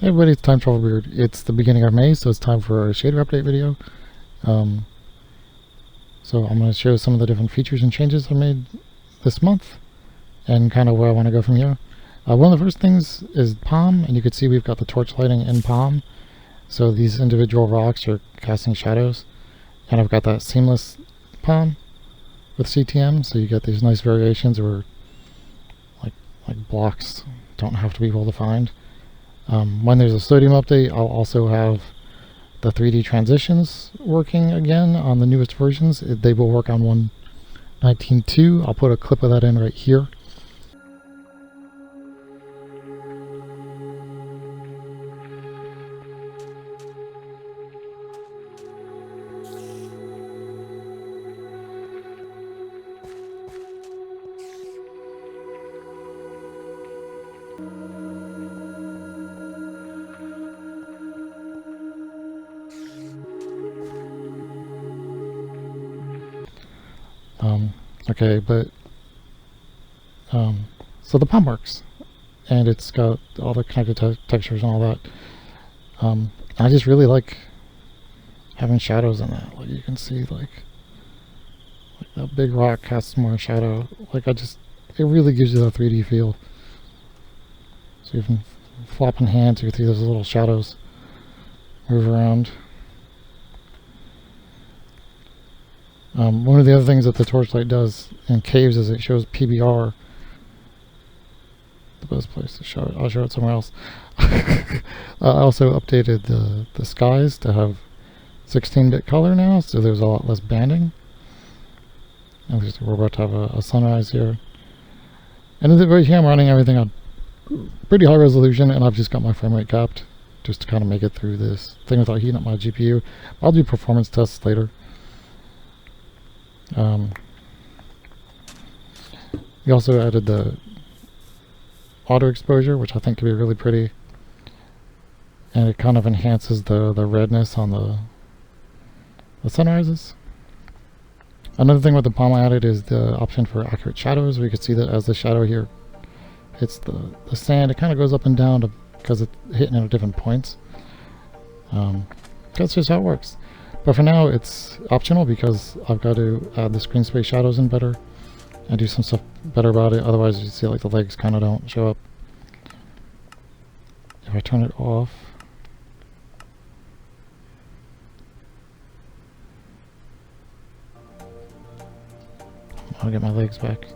Hey everybody, it's Time Travel Weird. It's the beginning of May, so it's time for a shader update video. So I'm going to show some of the different features and changes I made this month, and kind of where I want to go from here. One of the first things is POM, and you can see we've got the torch lighting in POM. So these individual rocks are casting shadows, and I've got that seamless POM with CTM, so you get these nice variations where like blocks don't have to be well defined. When there's a sodium update, I'll also have the 3D transitions working again on the newest versions. They will work on 1.19.2. I'll put a clip of that in right here. Okay, but so the POM works, and it's got all the connected textures and all that. I just really like having shadows in that. Like you can see, like that big rock casts more shadow. Like it really gives you that 3D feel. So even flopping hands, you can see those little shadows move around. One of the other things that the torchlight does in caves is it shows PBR. The best place to show it. I'll show it somewhere else. I also updated the skies to have 16-bit color now, so there's a lot less banding. And we're about to have a sunrise here. And right here I'm running everything on pretty high resolution, and I've just got my frame rate capped just to kind of make it through this thing without heating up my GPU. I'll do performance tests later. We also added the auto exposure, which I think could be really pretty, and it kind of enhances the redness on the sunrises. Another thing with the POM I added is the option for accurate shadows. We can see that as the shadow here hits the sand, it kind of goes up and down because it's hitting at different points. That's just how it works. But for now, it's optional because I've got to add the screen space shadows in better and do some stuff better about it. Otherwise, you see like the legs kind of don't show up. If I turn it off, I'll get my legs back.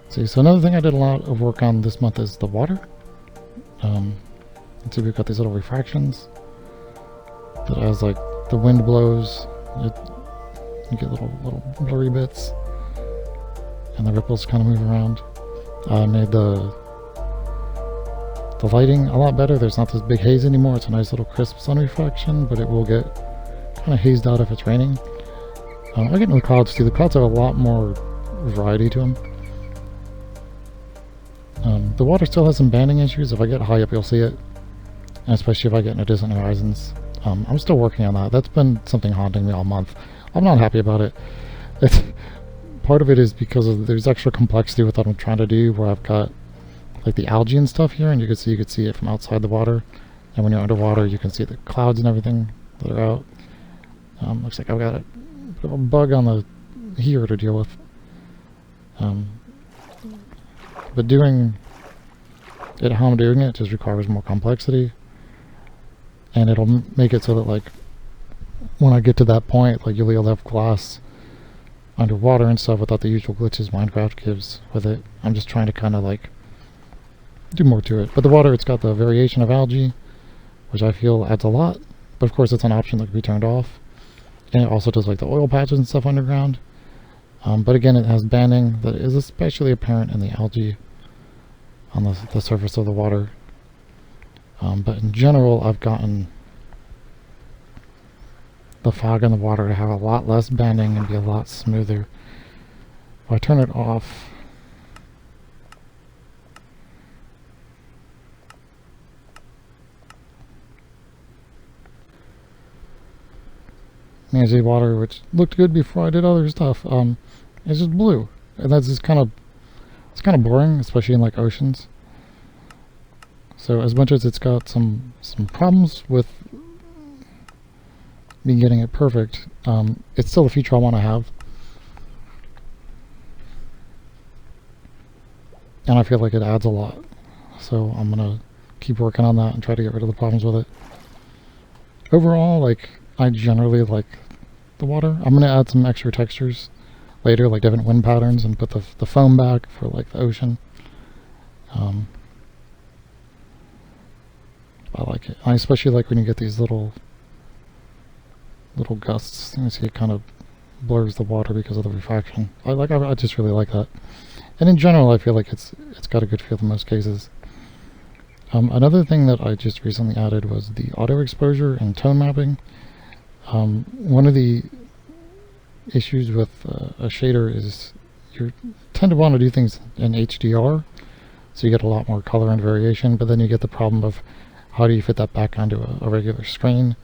See, so another thing I did a lot of work on this month is the water. See, we've got these little refractions that as like the wind blows, you get little blurry bits, and the ripples kind of move around. I made the lighting a lot better. There's not this big haze anymore. It's a nice little crisp sun reflection, but it will get kind of hazed out if it's raining. I get into the clouds too. The clouds have a lot more variety to them. The water still has some banding issues. If I get high up, you'll see it. And especially if I get into distant horizons. I'm still working on that. That's been something haunting me all month. I'm not happy about it. Part of it is because there's extra complexity with what I'm trying to do, where I've got like the algae and stuff here, and you can see it from outside the water. And when you're underwater, you can see the clouds and everything that are out. Looks like I've got a bit of a bug on the here to deal with. But doing it how I'm doing it just requires more complexity. And it'll make it so that like when I get to that point, like you'll be able to have glass underwater and stuff without the usual glitches Minecraft gives with it. I'm just trying to kind of like do more to it. But the water, it's got the variation of algae, which I feel adds a lot. But of course it's an option that can be turned off. And it also does like the oil patches and stuff underground. But again, it has banding that is especially apparent in the algae on the surface of the water. But in general, I've gotten the fog in the water to have a lot less banding and be a lot smoother. If I turn it off, you see water, which looked good before I did other stuff. It's just blue, and that's just kind of, it's kind of boring, especially in like oceans. So as much as it's got some problems with me getting it perfect, it's still a feature I want to have. And I feel like it adds a lot. So I'm going to keep working on that and try to get rid of the problems with it. Overall, like, I generally like the water. I'm going to add some extra textures later, like different wind patterns, and put the foam back for like the ocean. I like it. I especially like when you get these little gusts. You see it kind of blurs the water because of the refraction. I just really like that. And in general, I feel like it's got a good feel in most cases. Another thing that I just recently added was the auto exposure and tone mapping. One of the issues with a shader is you tend to want to do things in HDR, so you get a lot more color and variation, but then you get the problem of how do you fit that back onto a regular screen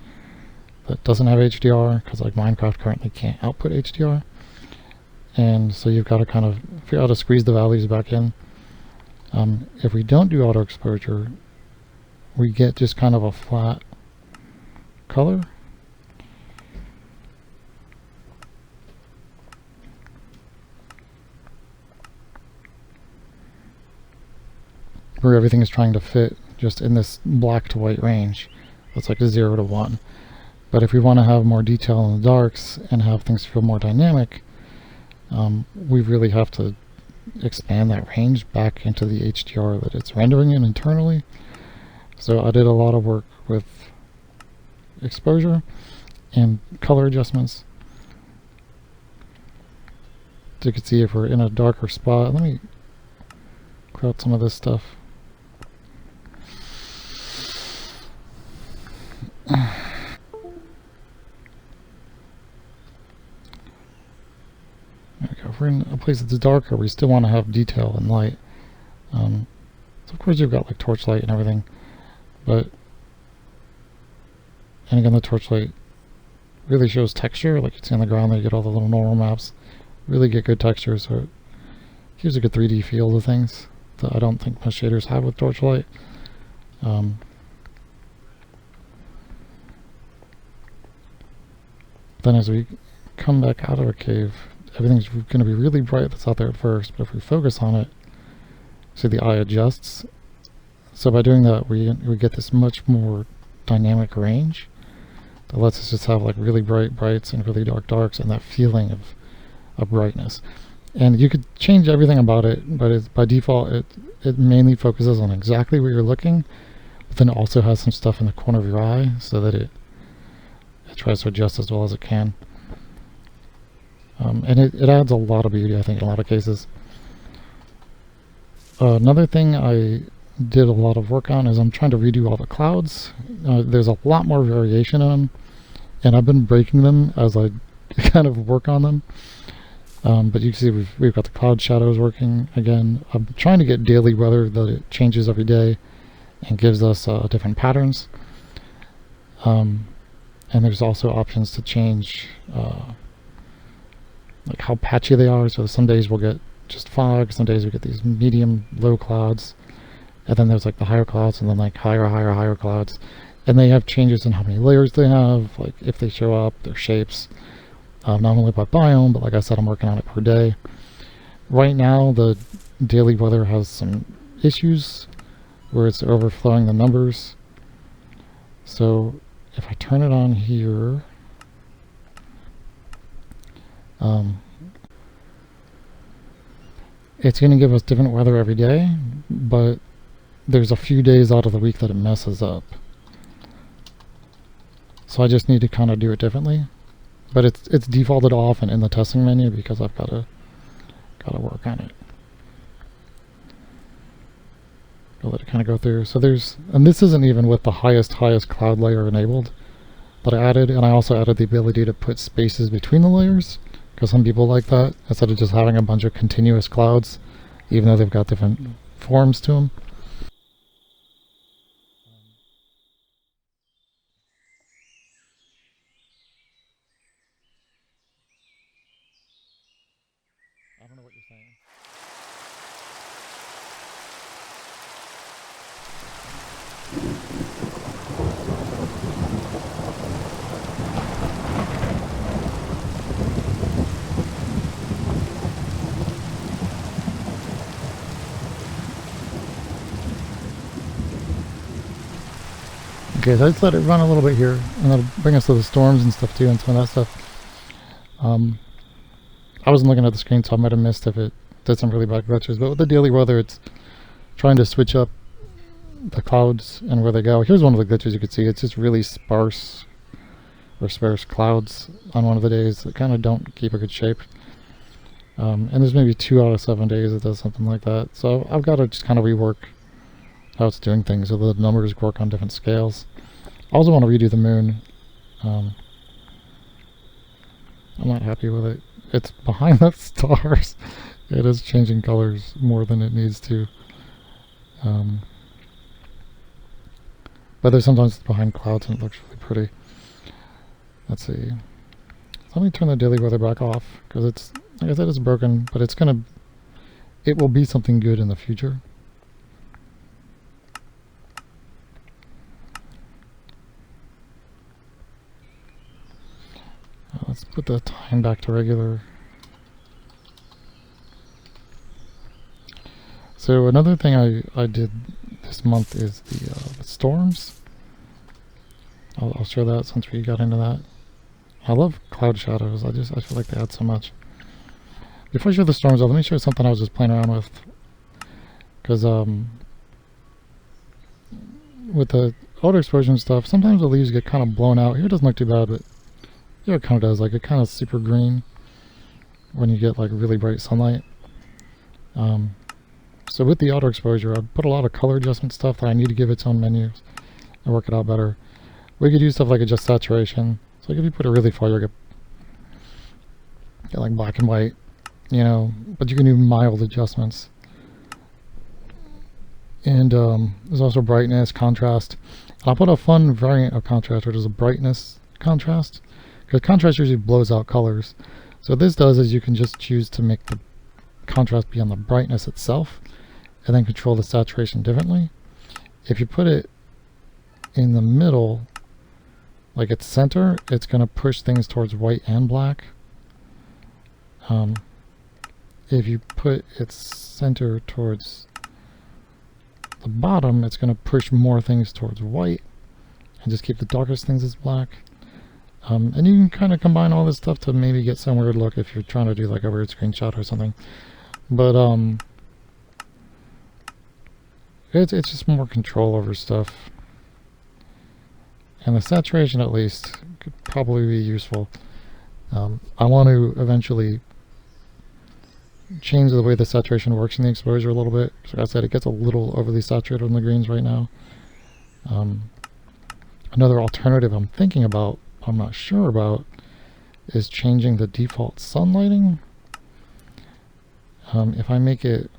that doesn't have HDR, because like Minecraft currently can't output HDR. And so you've got to kind of figure out how to squeeze the values back in. If we don't do auto exposure, we get just kind of a flat color. Where everything is trying to fit just in this black to white range. That's like a 0 to 1. But if we want to have more detail in the darks and have things feel more dynamic, we really have to expand that range back into the HDR that it's rendering in internally. So I did a lot of work with exposure and color adjustments. So you can see if we're in a darker spot. Let me clear out some of this stuff. If we're in a place that's darker, we still want to have detail and light. So of course you've got like torchlight and everything, and again the torchlight really shows texture, like you see on the ground there you get all the little normal maps, really get good texture, so it gives a good 3D feel to things that I don't think most shaders have with torchlight. Then as we come back out of a cave, everything's going to be really bright that's out there at first, but if we focus on it, see the eye adjusts. So by doing that, we get this much more dynamic range that lets us just have like really bright brights and really dark darks and that feeling of brightness. And you could change everything about it, but by default it mainly focuses on exactly where you're looking, but then it also has some stuff in the corner of your eye so that it tries to adjust as well as it can. And it adds a lot of beauty, I think, in a lot of cases. Another thing I did a lot of work on is I'm trying to redo all the clouds. There's a lot more variation in them, and I've been breaking them as I kind of work on them. But you can see we've got the cloud shadows working again. I'm trying to get daily weather that it changes every day and gives us different patterns. And there's also options to change like how patchy they are. So some days we'll get just fog, some days we get these medium low clouds, and then there's like the higher clouds and then like higher clouds, and they have changes in how many layers they have, like if they show up, their shapes, not only by biome, but like I said, I'm working on it per day. Right now the daily weather has some issues where it's overflowing the numbers. So if I turn it on here, it's going to give us different weather every day, but there's a few days out of the week that it messes up. So I just need to kind of do it differently. But it's defaulted off and in the testing menu because I've got to work on it. I'll let it kind of go through. So and this isn't even with the highest cloud layer enabled that I added, and I also added the ability to put spaces between the layers, because some people like that, instead of just having a bunch of continuous clouds, even though they've got different forms to them. I don't know what you're saying. Okay, so let's let it run a little bit here, and that'll bring us to the storms and stuff too, and some of that stuff. I wasn't looking at the screen, so I might have missed if it did some really bad glitches, but with the daily weather, it's trying to switch up the clouds and where they go. Here's one of the glitches you could see. It's just really sparse clouds on one of the days that kind of don't keep a good shape. And there's maybe 2 out of 7 days it does something like that. So I've got to just kind of rework how it's doing things so the numbers work on different scales. I also want to redo the moon. I'm not happy with it. It's behind the stars. It is changing colors more than it needs to. But there's sometimes it's behind clouds and it looks really pretty. Let's see. Let me turn the daily weather back off because it's, like I said, it's broken, but it will be something good in the future. Let's put the time back to regular. So another thing I did this month is the storms. I'll show that since we got into that. I love cloud shadows. I feel like they add so much. Before I show the storms, let me show you something I was just playing around with. Because with the auto exposure stuff, sometimes the leaves get kind of blown out. Here it doesn't look too bad, but yeah, it kind of does. Like, it kind of super green when you get like really bright sunlight. So with the auto exposure, I put a lot of color adjustment stuff that I need to give its own menus and work it out better. We could use stuff like just saturation. So like if you put it really far, you'll get like black and white, you know, but you can do mild adjustments. And there's also brightness, contrast. And I'll put a fun variant of contrast, which is a brightness contrast. Because contrast usually blows out colors. So what this does is you can just choose to make the contrast be on the brightness itself and then control the saturation differently. If you put it in the middle, like its center, it's going to push things towards white and black. If you put its center towards the bottom, it's going to push more things towards white and just keep the darkest things as black. And you can kind of combine all this stuff to maybe get some weird look if you're trying to do like a weird screenshot or something. But it's just more control over stuff. And the saturation, at least, could probably be useful. I want to eventually change the way the saturation works in the exposure a little bit. So like I said, it gets a little overly saturated on the greens right now. Another alternative I'm thinking about, I'm not sure about, is changing the default sun lighting. If I make it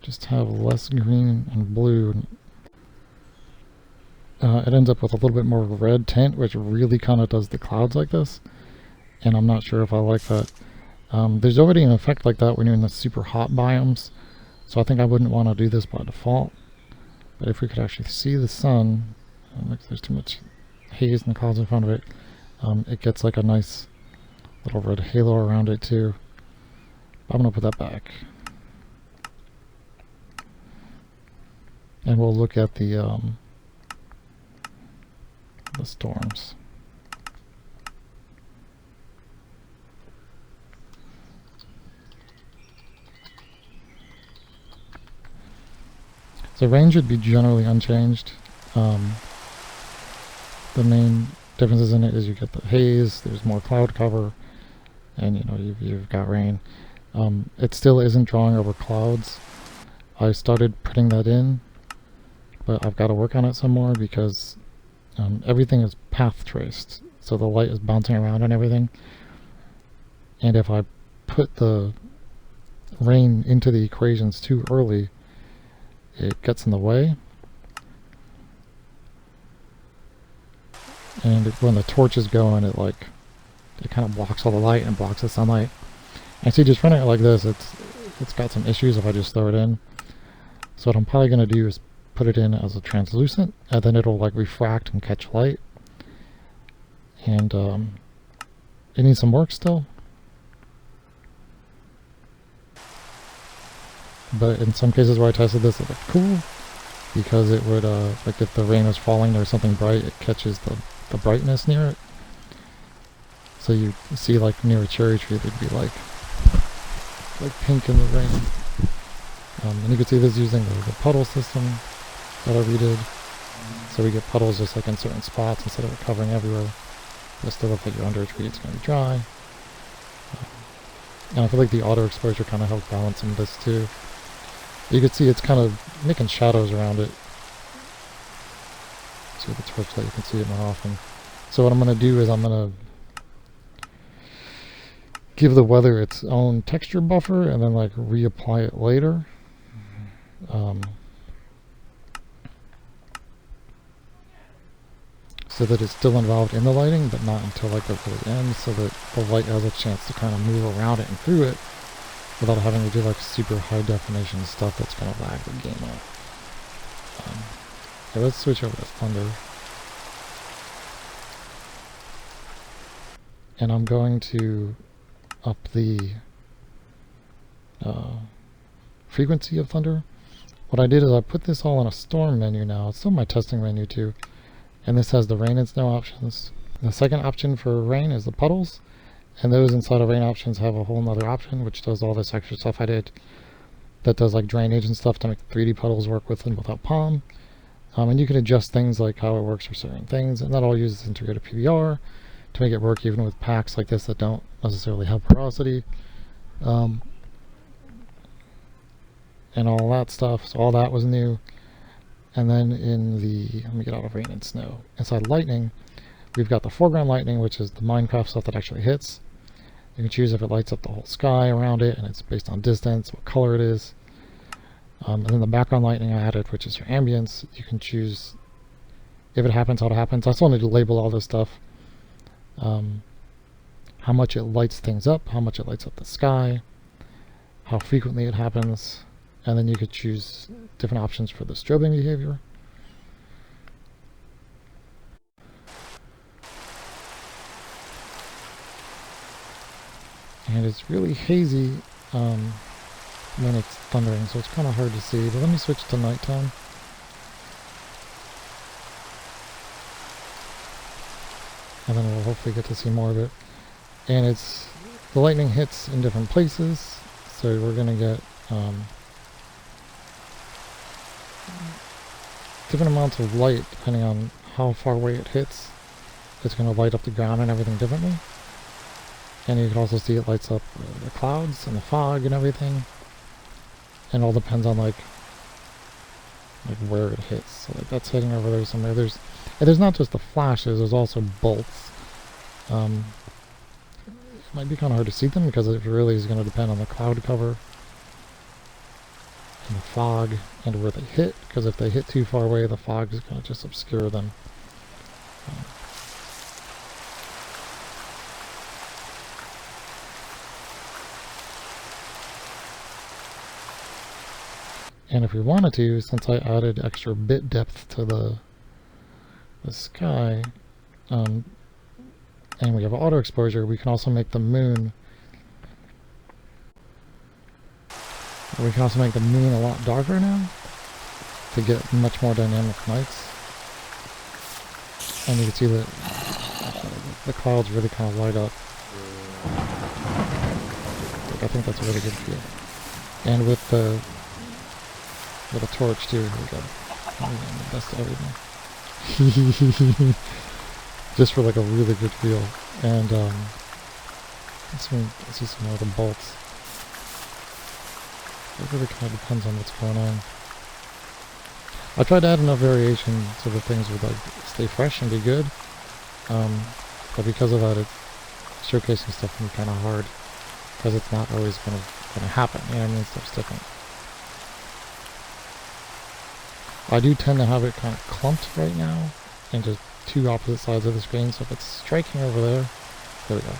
just have less green and blue, it ends up with a little bit more red tint, which really kind of does the clouds like this, and I'm not sure if I like that. There's already an effect like that when you're in the super hot biomes, so I think I wouldn't want to do this by default. But if we could actually see the sun, like there's too much haze and clouds in front of it, it gets like a nice little red halo around it too. I'm going to put that back. And we'll look at the storms. So range would be generally unchanged. The main differences in it is you get the haze, there's more cloud cover, and you know you've got rain. It still isn't drawing over clouds. I started putting that in, but I've got to work on it some more because everything is path traced, so the light is bouncing around and everything. And if I put the rain into the equations too early, it gets in the way. And when the torch is going, it kind of blocks all the light and blocks the sunlight. And see, just running it like this, it's got some issues if I just throw it in. So what I'm probably going to do is put it in as a translucent, and then it'll like refract and catch light. And it needs some work still. But in some cases where I tested this, it looked cool. because it would, like if the rain was falling or something bright, it catches the brightness near it. So you see like near a cherry tree, there'd be like pink in the rain. And you can see this using the puddle system that I redid. So we get puddles just like in certain spots instead of it covering everywhere. But still, if you're under a tree, it's going to be dry. And I feel like the auto exposure kind of helps balance some of this too. You can see it's kind of making shadows around it. See with the torchlight, you can see it more often. So what I'm going to do is I'm going to give the weather its own texture buffer and then like reapply it later. So that it's still involved in the lighting, but not until like the very end, so that the light has a chance to kind of move around it and through it without having to do like super high definition stuff that's going to lag the game out. Okay, let's switch over to Thunder. And I'm going to up the frequency of Thunder. What I did is I put this all in a storm menu now. It's still my testing menu too. And this has the rain and snow options. The second option for rain is the puddles. And those inside of rain options have a whole nother option which does all this extra stuff I did. That does like drainage and stuff to make the 3D puddles work with and without POM. And you can adjust things like how it works for certain things. And that all uses integrated PBR to make it work even with packs like this that don't necessarily have porosity. And all that stuff. So all that was new. And then in the, let me get out of rain and snow. Inside lightning, we've got the foreground lightning, which is the Minecraft stuff that actually hits. You can choose if it lights up the whole sky around it, and it's based on distance, what color it is. And then the background lightning I added, which is for ambience. You can choose if it happens, how it happens. I still need to label all this stuff. How much it lights things up, how much it lights up the sky, how frequently it happens. And then you could choose different options for the strobing behavior. And it's really hazy when it's thundering, so it's kind of hard to see. But let me switch to nighttime. And then we'll hopefully get to see more of it. And it's, the lightning hits in different places, so we're going to get different amounts of light depending on how far away it hits. It's going to light up the ground and everything differently. And you can also see it lights up the clouds and the fog and everything. And it all depends on like where it hits. So like that's hitting over there somewhere. There's not just the flashes, there's also bolts. It might be kind of hard to see them because it really is going to depend on the cloud cover and the fog and where they hit, because if they hit too far away, the fog is going to just obscure them. And if we wanted to, since I added extra bit depth to the sky, and we have auto exposure, we can also make the moon. We can also make the moon a lot darker now to get much more dynamic nights. And you can see that the clouds really kind of light up. I think that's a really good feel. And with the torch too, here we go. The best of everything. Just for like a really good feel. And let's see some more of the bolts. It really kind of depends on what's going on. I tried to add enough variation so that things would like stay fresh and be good. But because of that, showcasing stuff can be kind of hard because it's not always going to happen. You know what I mean? Stuff's different. I do tend to have it kind of clumped right now into two opposite sides of the screen. So if it's striking over there we go.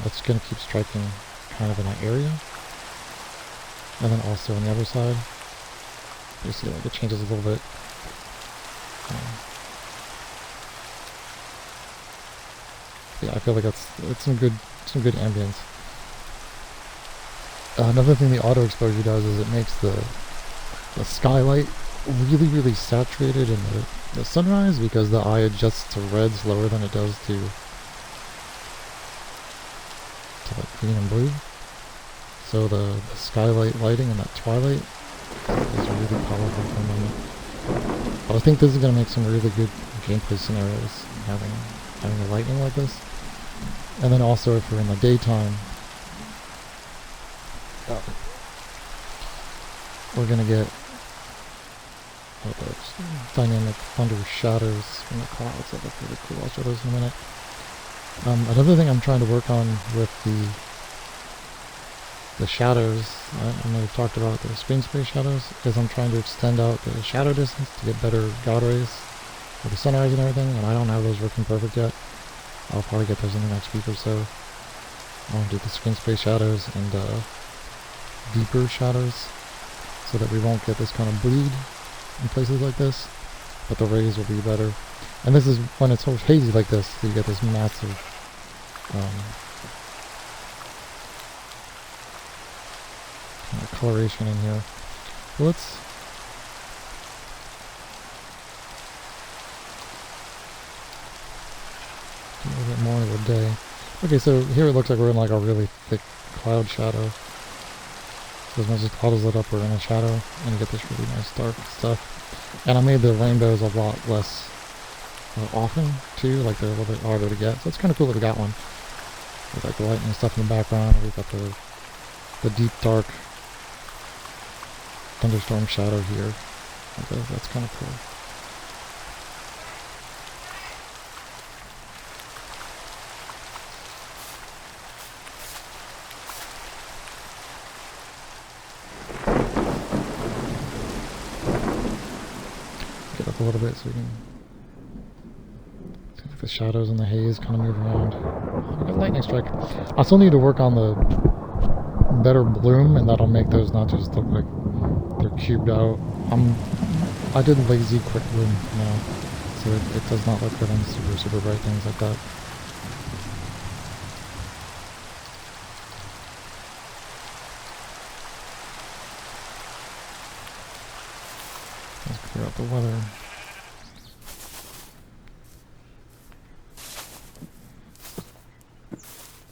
It's going to keep striking kind of in that area. And then also on the other side, you see like it changes a little bit. Yeah, I feel like it's some good ambience. Another thing the auto exposure does is it makes the skylight really, really saturated in the sunrise because the eye adjusts to red slower than it does to like green and blue. So the skylight lighting and that twilight is really powerful for a moment. But I think this is going to make some really good gameplay scenarios, having the lightning like this. And then also if we're in the daytime, we're going to get those dynamic thunder shadows from the clouds. That look really cool. I'll show those in a minute. Another thing I'm trying to work on with the shadows, I know we've talked about the screen space shadows, is I'm trying to extend out the shadow distance to get better God rays for the sunrise and everything, and I don't have those working perfect yet. I'll probably get those in the next week or so. I want to do the screen space shadows and deeper shadows so that we won't get this kind of bleed in places like this, but the rays will be better. And this is when it's so hazy like this, so you get this massive kind of coloration in here. So let's do a little bit more of the day. Okay, so here it looks like we're in like a really thick cloud shadow. So as much as the cloud is lit up, we're in a shadow, and you get this really nice dark stuff. And I made the rainbows a lot less often too, like they're a little bit harder to get. So it's kind of cool that we got one with like the lightning stuff in the background. We've got the deep dark thunderstorm shadow here. Okay, that's kind of cool. Get up a little bit so we can see the shadows and the haze kind of move around. Oh, we got a lightning strike. I still need to work on the better bloom, and that'll make those not just look like they're cubed out. I did lazy quick bloom now, so it does not look good on super bright things like that. Let's clear out the weather.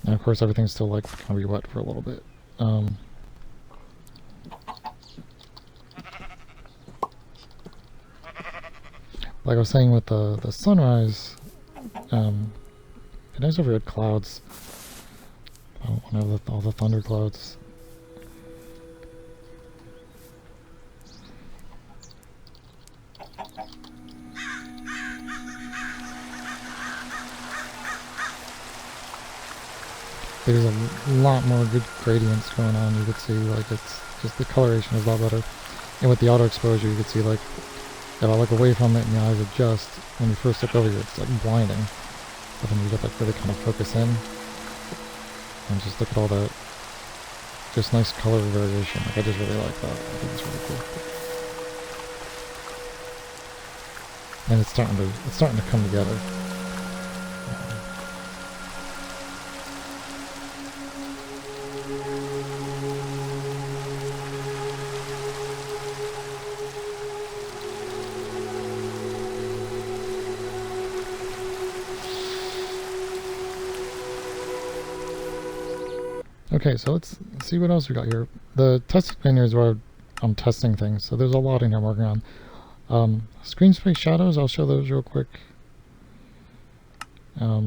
And of course everything's still like kind of be wet for a little bit. Like I was saying with the sunrise, it knows if we had clouds. I don't want to have all the thunder clouds. There's a lot more good gradients going on. You could see like it's just the coloration is a lot better. And with the auto exposure, you could see like if I look away from it and the eyes adjust, when you first look over here, it's like blinding. But then you get like really kind of focus in. And just look at all that just nice color variation. Like I just really like that. I think it's really cool. And it's starting to come together. Okay, so let's see what else we got here. The testing menu is where I'm testing things, so there's a lot in here I'm working on. Screen space shadows, I'll show those real quick. They're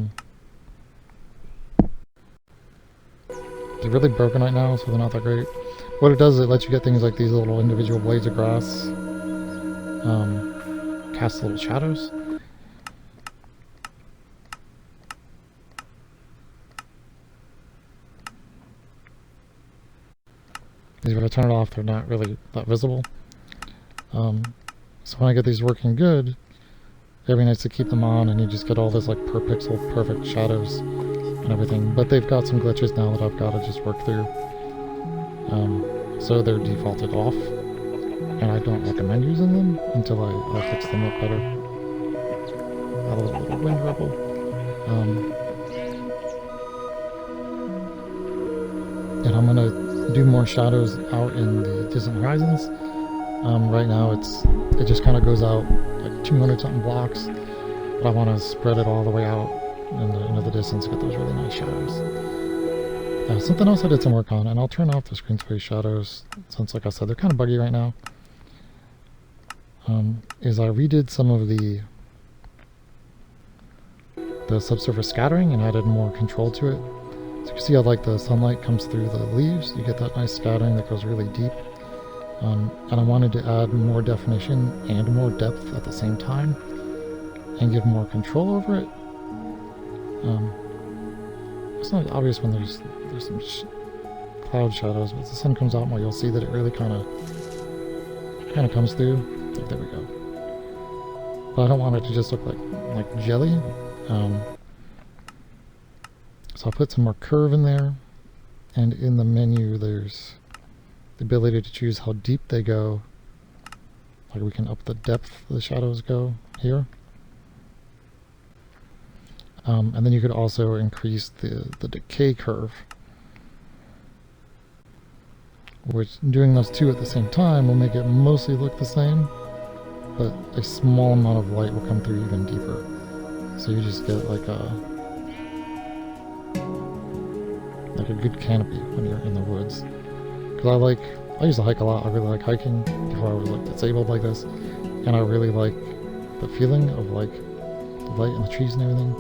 really broken right now, so they're not that great. What it does is it lets you get things like these little individual blades of grass, cast little shadows. If I turn it off, they're not really that visible. So when I get these working good, it'd be nice to keep them on, and you just get all this like per pixel perfect shadows and everything. But they've got some glitches now that I've got to just work through. So they're defaulted off, and I don't recommend using them until I fix them up better. Got a little wind ripple. And I'm gonna do more shadows out in the distant horizons. Right now it just kind of goes out like 200 something blocks, but I want to spread it all the way out into the distance to get those really nice shadows. Something else I did some work on, and I'll turn off the screen space shadows since, like I said, they're kind of buggy right now, is I redid some of the subsurface scattering and added more control to it. So you can see how like the sunlight comes through the leaves, you get that nice scattering that goes really deep. And I wanted to add more definition and more depth at the same time and give more control over it. It's not obvious when there's some cloud shadows, but as the sun comes out more, you'll see that it really kind of comes through. Like, there we go. But I don't want it to just look like jelly. So I'll put some more curve in there, and in the menu there's the ability to choose how deep they go. Like we can up the depth the shadows go here. And then you could also increase the decay curve, which doing those two at the same time will make it mostly look the same, but a small amount of light will come through even deeper. So you just get like a good canopy when you're in the woods. Because I used to hike a lot. I really like hiking before I was like disabled like this, and I really like the feeling of like the light in the trees and everything.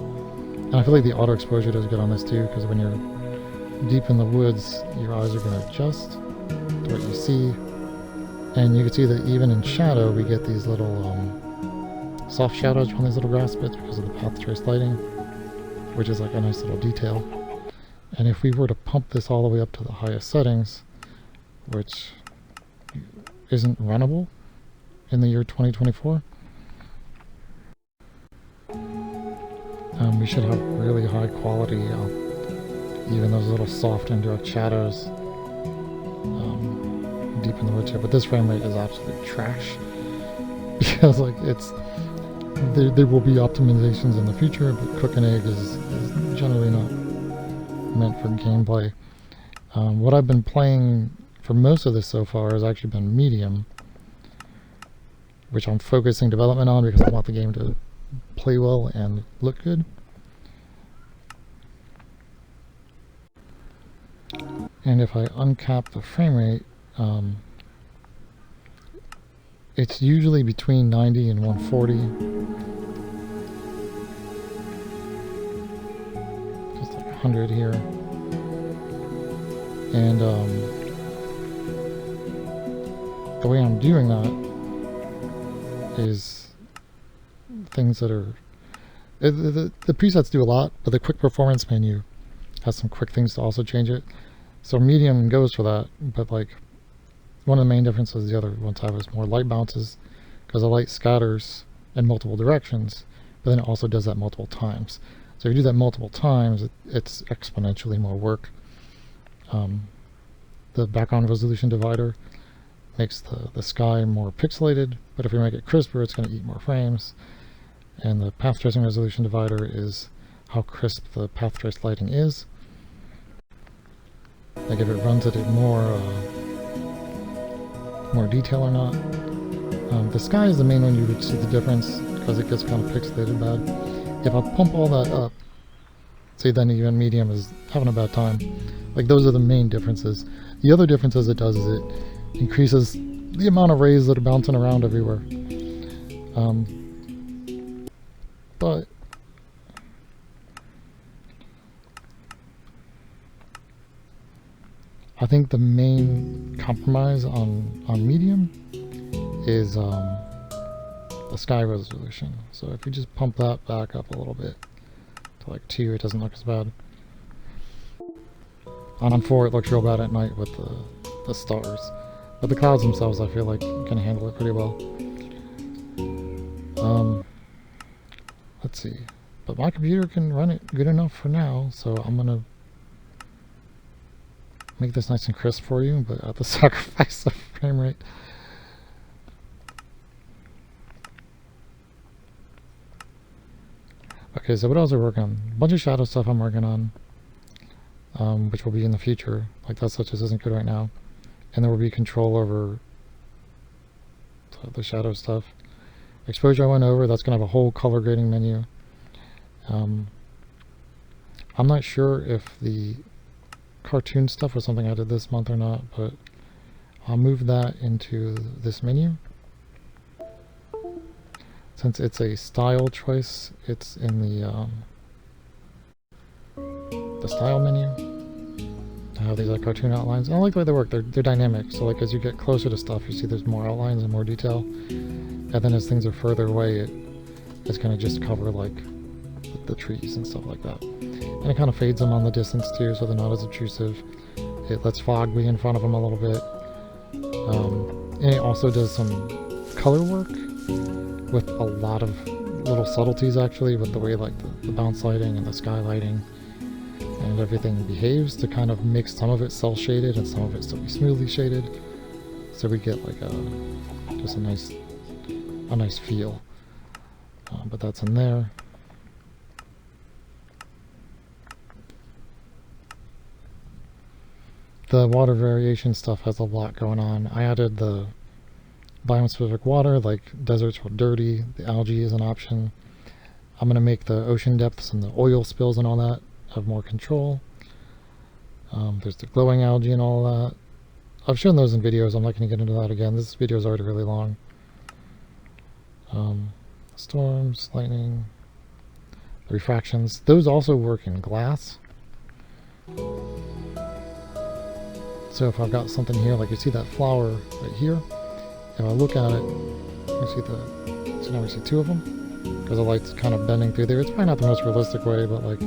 And I feel like the auto exposure does good on this too, because when you're deep in the woods, your eyes are going to adjust to what you see, and you can see that even in shadow we get these little soft shadows from these little grass bits because of the path trace lighting, which is like a nice little detail. And if we were to pump this all the way up to the highest settings, which isn't runnable in the year 2024, we should have really high quality, even those little soft indirect shadows deep in the woods here. But this frame rate is absolute trash because like there will be optimizations in the future, but Cook and Egg is generally not meant for gameplay. What I've been playing for most of this so far has actually been medium, which I'm focusing development on because I want the game to play well and look good. And if I uncap the frame rate, it's usually between 90 and 140. Just like 100 here. And the way I'm doing that is things that are... The presets do a lot, but the quick performance menu has some quick things to also change it. So medium goes for that, but like one of the main differences the other ones have is more light bounces, because the light scatters in multiple directions, but then it also does that multiple times. So if you do that multiple times, it's exponentially more work. The background resolution divider makes the sky more pixelated, but if we make it crisper, it's going to eat more frames. And the path tracing resolution divider is how crisp the path trace lighting is. Like if it runs it at more detail or not. The sky is the main one you would see the difference, because it gets kind of pixelated bad. If I pump all that up, see, then even medium is having a bad time. Like those are the main differences. The other differences it does is it increases the amount of rays that are bouncing around everywhere. But I think the main compromise on medium is the sky resolution. So if you just pump that back up a little bit to like 2, it doesn't look as bad. And on 4 it looks real bad at night with the stars. But the clouds themselves I feel like can handle it pretty well. Let's see. But my computer can run it good enough for now, so I'm gonna make this nice and crisp for you, but at the sacrifice of frame rate. Okay, so what else are we working on? A bunch of shadow stuff I'm working on, which will be in the future. Like that such as isn't good right now. And there will be control over the shadow stuff. Exposure I went over, that's going to have a whole color grading menu. I'm not sure if the cartoon stuff was something I did this month or not, but I'll move that into this menu. Since it's a style choice, it's in the style menu. I have these cartoon outlines. I like the way they work. They're dynamic. So like as you get closer to stuff, you see there's more outlines and more detail. And then as things are further away, it's going to just cover like the trees and stuff like that. And it kind of fades them on the distance too, so they're not as obtrusive. It lets fog be in front of them a little bit. And it also does some color work with a lot of little subtleties actually, with the way like the bounce lighting and the sky lighting and everything behaves to kind of make some of it cell shaded and some of it still be smoothly shaded. So we get like just a nice feel. But that's in there. The water variation stuff has a lot going on. I added the biome-specific water, like deserts were dirty, the algae is an option. I'm going to make the ocean depths and the oil spills and all that have more control. There's the glowing algae and all that. I've shown those in videos, I'm not going to get into that again. This video is already really long. Storms, lightning, the refractions. Those also work in glass. So if I've got something here, like you see that flower right here, if I look at it, you see so now we see two of them, because the light's kind of bending through there. It's probably not the most realistic way, but like,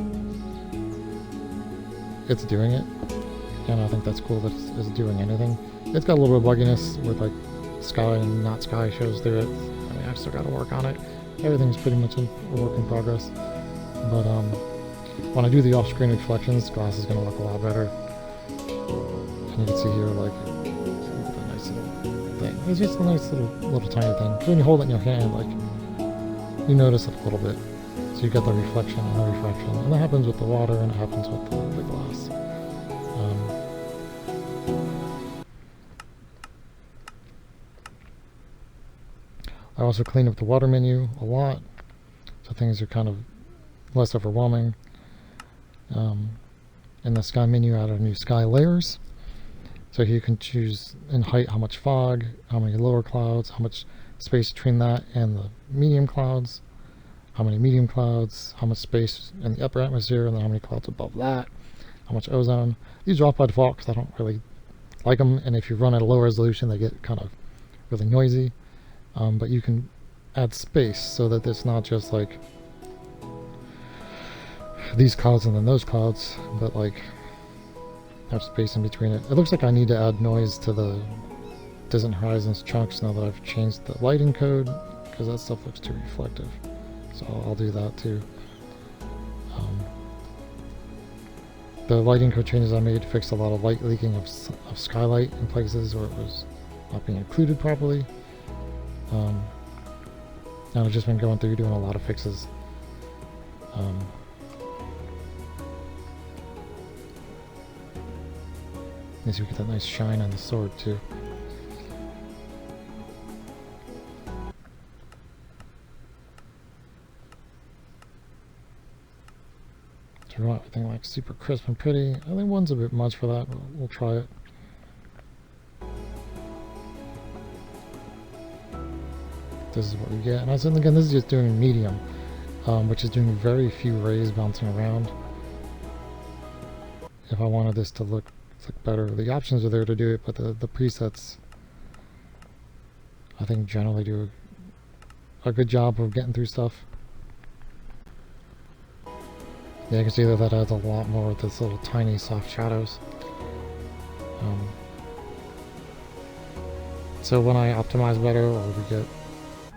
it's doing it, and I think that's cool that it's doing anything. It's got a little bit of bugginess with like sky and not sky shows through it. I mean, I've still got to work on it. Everything's pretty much a work in progress. But when I do the off-screen reflections, glass is going to look a lot better. And you can see here, like, look at that nice little thing. It's just a nice little tiny thing. So when you hold it in your hand, like, you notice it a little bit. So you get the reflection and the refraction. And that happens with the water, and it happens with the glass. I also cleaned up the water menu a lot, so things are kind of less overwhelming. In the sky menu, I added new sky layers. So you can choose in height how much fog, how many lower clouds, how much space between that and the medium clouds, how many medium clouds, how much space in the upper atmosphere, and then how many clouds above that, how much ozone. These are off by default because I don't really like them, and if you run at a low resolution, they get kind of really noisy. But you can add space so that it's not just like these clouds and then those clouds, but like have space in between it. It looks like I need to add noise to the distant horizons chunks now that I've changed the lighting code, because that stuff looks too reflective. So I'll do that too. The lighting code changes I made fixed a lot of light leaking of skylight in places where it was not being included properly. And I've just been going through doing a lot of fixes. You see we get that nice shine on the sword too. To run everything like super crisp and pretty. I think one's a bit much for that, but we'll try it. This is what we get, and I said again, this is just doing medium, which is doing very few rays bouncing around. If I wanted this to look better, the options are there to do it, but the presets, I think, generally do a good job of getting through stuff. Yeah, you can see that adds a lot more with this little tiny soft shadows. So when I optimize better, or we get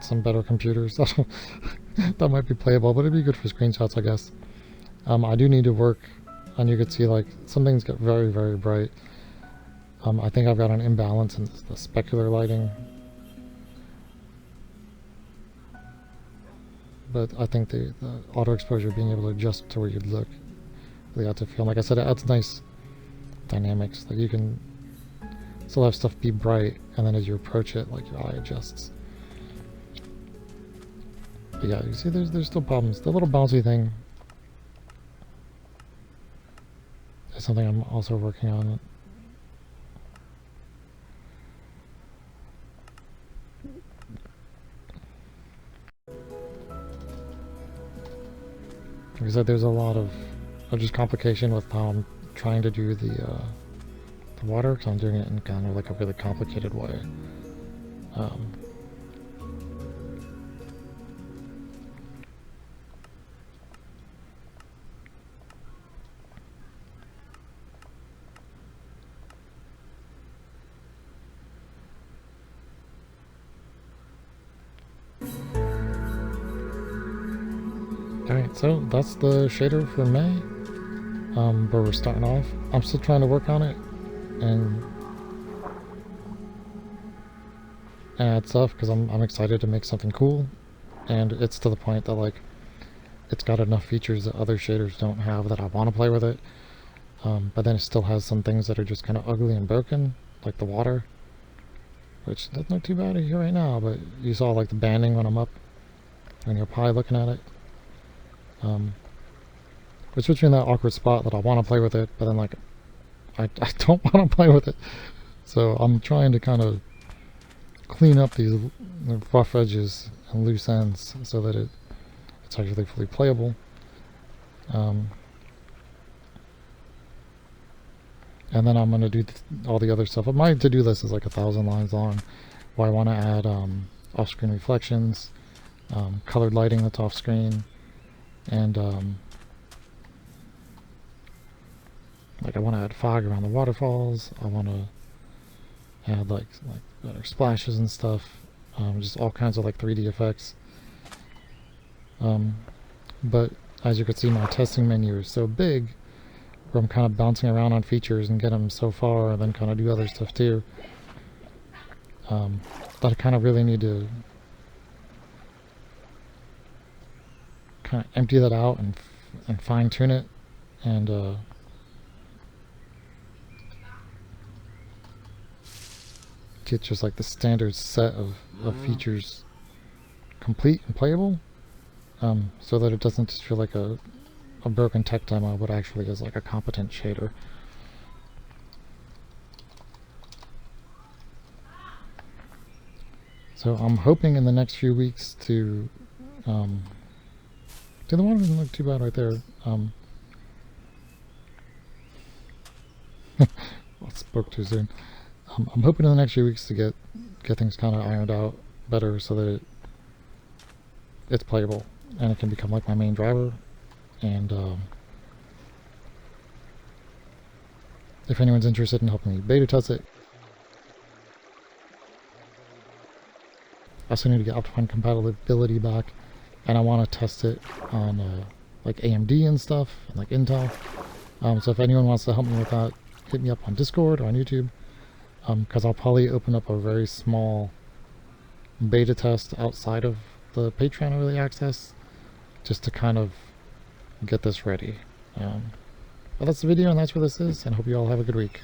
some better computers, that might be playable, but it'd be good for screenshots, I guess. I do need to work, and you can see like some things get very, very bright. I think I've got an imbalance in the specular lighting, but I think the auto exposure, being able to adjust to where you'd look, really ought to feel. Like I said, it adds nice dynamics. Like you can still have stuff be bright, and then as you approach it, like your eye adjusts. But yeah, you see there's still problems. The little bouncy thing is something I'm also working on. Like I said, there's a lot of just complication with how I'm trying to do the water, because I'm doing it in kind of like a really complicated way. Alright, so that's the shader for May, where we're starting off. I'm still trying to work on it and add stuff, because I'm excited to make something cool, and it's to the point that like it's got enough features that other shaders don't have that I want to play with it, but then it still has some things that are just kind of ugly and broken, like the water, which that's not too bad here right now, but you saw like the banding when I'm up and you're probably looking at it. Which puts me in that awkward spot that I want to play with it, but then like I don't want to play with it. So I'm trying to kind of clean up these rough edges and loose ends so that it's actually fully playable. And then I'm going to do all the other stuff. My to-do list is like 1,000 lines long, where I want to add off-screen reflections, colored lighting that's off-screen, and like I want to add fog around the waterfalls. I want to add like better splashes and stuff, just all kinds of like 3D effects. But as you can see, my testing menu is so big, where I'm kind of bouncing around on features and get them so far, and then kind of do other stuff too. That I kind of really need to kind of empty that out and fine tune it, and get just like the standard set of features complete and playable, so that it doesn't just feel like a broken tech demo, but actually is like a competent shader. So I'm hoping in the next few weeks to the water doesn't look too bad right there. I spoke too soon. I'm hoping in the next few weeks to get things kind of ironed out better, so that it's playable and it can become like my main driver. And if anyone's interested in helping me beta test it, I still need to get Optifine compatibility back, and I want to test it on like AMD and stuff, and like Intel. So if anyone wants to help me with that, hit me up on Discord or on YouTube, because I'll probably open up a very small beta test outside of the Patreon early access, just to kind of get this ready. But that's the video, and that's where this is, and I hope you all have a good week.